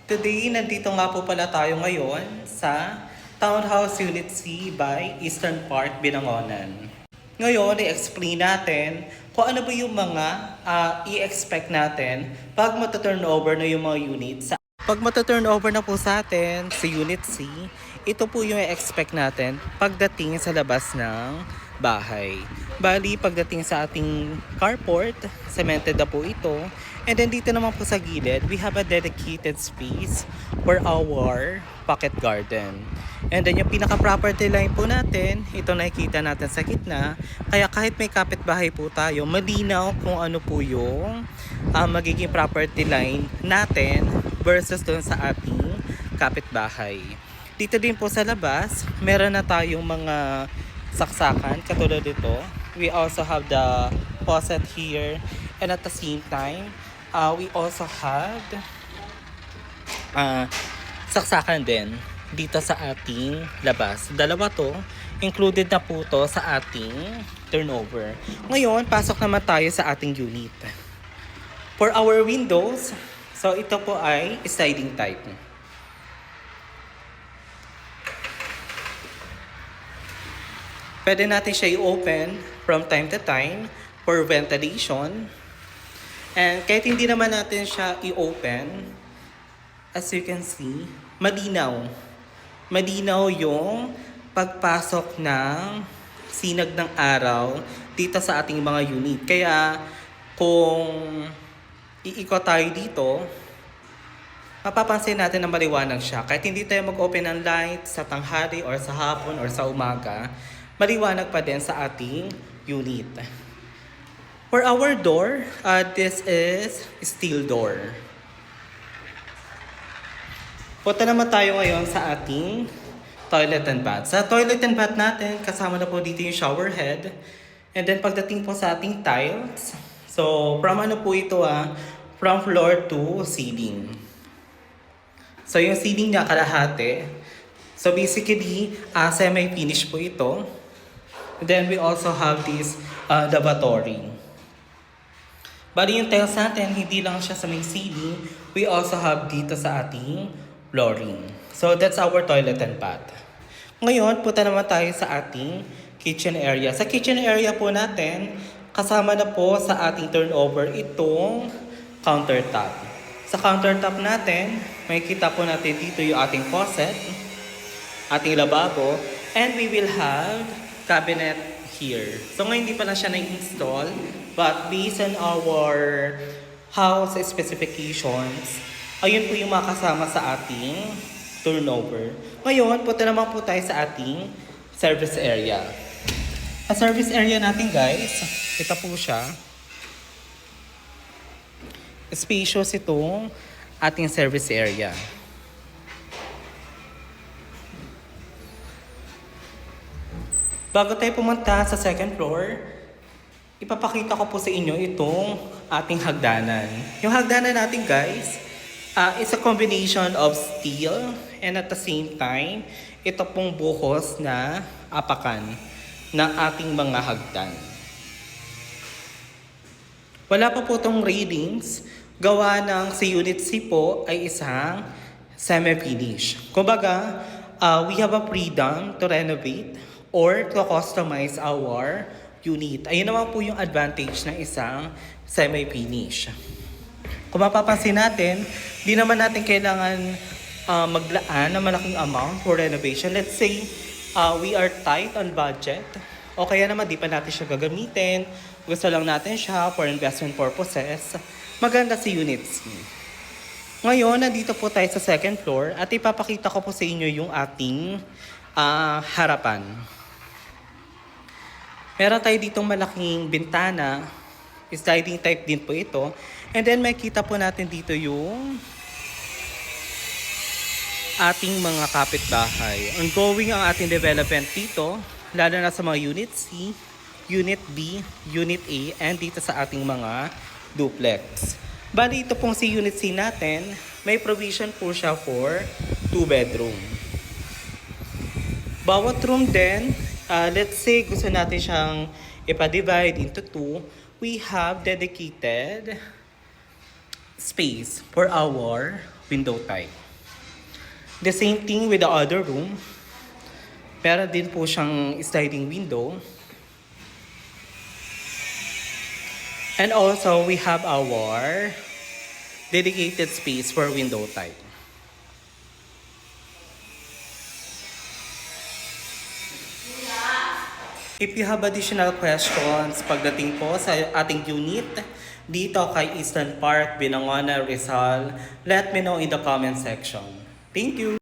Today, nandito nga po pala tayo ngayon sa Townhouse Unit C by Eastern Park, Binangonan. Ngayon, i-explain natin kung ano ba yung mga i-expect natin pag mata-turnover na yung mga units. Pag mata-turnover na po sa atin sa Unit C, ito po yung i-expect natin pagdating sa labas ng bahay. Bali, pagdating sa ating carport, cemented na po ito. And then dito naman po sa gilid, we have a dedicated space for our pocket garden. And then yung pinaka-property line po natin, ito nakikita natin sa gitna. Kaya kahit may kapitbahay po tayo, malinaw kung ano po yung magiging property line natin versus doon sa ating kapitbahay. Dito din po sa labas, meron na tayong mga saksakan katulad dito. We also have the faucet here, and at the same time, we also have saksakan din dito sa ating labas. Dalawa to, included na po to sa ating turnover. Ngayon, pasok naman tayo sa ating unit. For our windows, so ito po ay sliding type. Pwede natin siya i-open from time to time for ventilation. And kahit hindi naman natin siya i-open, as you can see, malinaw. Malinaw yung pagpasok ng sinag ng araw dito sa ating mga unit. Kaya kung iikot tayo dito, mapapansin natin na maliwanag siya. Kahit hindi tayo mag-open ng light sa tanghali or sa hapon or sa umaga, maliwanag pa din sa ating unit. For our door, this is steel door. Punta naman tayo ngayon sa ating toilet and bath. Sa toilet and bath natin, kasama na po dito yung shower head. And then pagdating po sa ating tiles, so from ano po ito from floor to ceiling. So yung ceiling niya kalahati. So basically, semi-finish po ito. And then we also have this lavatory. Bali yung tiles natin, hindi lang siya sa may ceiling. We also have dito sa ating flooring. So that's our toilet and bath. Ngayon, punta naman tayo sa ating kitchen area. Sa kitchen area po natin, kasama na po sa ating turnover itong countertop. Sa countertop natin, may kita po natin dito yung ating faucet, ating lababo, and we will have cabinet here. So ngayon hindi pa na siya na-install, but based on our house specifications, ayun po yung makasama sa ating turnover. Ngayon, punta naman po tayo sa ating service area. Ang service area natin guys, ito po siya. Spacious itong ating service area. Bago tayo pumunta sa second floor, ipapakita ko po sa inyo itong ating hagdanan. Yung hagdanan natin guys, is a combination of steel and at the same time, ito pong buhos na apakan ng ating mga hagdan. Wala pa po itong railings, gawa ng si Unit C po ay isang semi-finish. Kumbaga, we have a freedom to renovate or to customize our unit. Ayun naman po yung advantage ng isang semi-finish. Kung mapapansin natin, di naman natin kailangan maglaan ng malaking amount for renovation. Let's say, we are tight on budget, o kaya naman di pa natin siya gagamitin, gusto lang natin siya for investment purposes, maganda si Unit C. Ngayon, nandito po tayo sa second floor at ipapakita ko po sa inyo yung ating harapan. Meron tayo ditong malaking bintana, sliding type din po ito. And then makita po natin dito yung ating mga kapitbahay. Ongoing ang ating development dito, lalo na sa mga Unit C, Unit B, Unit A, and dito sa ating mga duplex. Bali ito pong si Unit C natin, may provision po siya for 2 bedroom. Bawat room din, let's say gusto natin siyang ipa-divide into 2, we have dedicated space for our window type. The same thing with the other room. Pero din po siyang sliding window. And also, we have our dedicated space for window type. If you have additional questions pagdating po sa ating unit dito kay Eastern Park, Binangonan, Rizal, let me know in the comment section. Thank you!